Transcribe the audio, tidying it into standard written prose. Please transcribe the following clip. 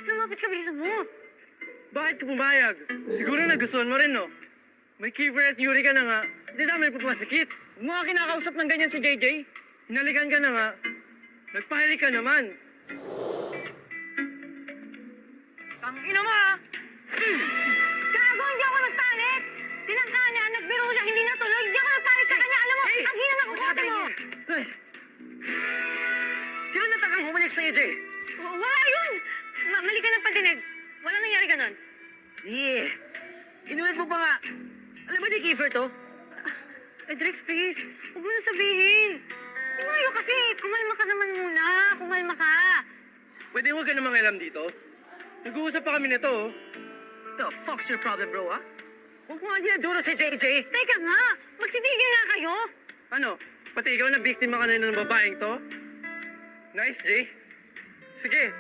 Lumapit ka, bilisan mo. Bakit ka pumayag? Siguro nagustuhan mo rin, no? May Kiefer at Yuri ka na nga. Hindi namin pumasikit. Huwag mo nga kinakausap ng ganyan si JJ. Hinalikan ka na nga. Nagpahilik ka naman. Tangina mo, ha? Gago, hindi ako nagpalit. Tinangka niya, nagbiro siya, hindi natuloy. Hindi ako nagpalit sa kanya. Alam mo, ang hina ng usapan mo. Ay. Sino natakang humalik sa'yo, Jay? Wala yun. Mali ka ng patinig. Wala nangyari ganon. Yeah. Inulit mo pa nga. Alam mo ni Kiefer to? Drex, please. Huwag mo na sabihin. Timayo kasi. Kumalma ka naman muna. Kumalma ka. Pwede huwag ka namang alam dito. Nag-uusap pa kami nito, oh. The fuck's your problem, bro, ha? Huwag mo nga ginaduro si JJ. Teka nga. Magsitigil nga kayo. Ano? Pati ikaw na biktima ka na ng babaeng to? Nice, Jay. Sige,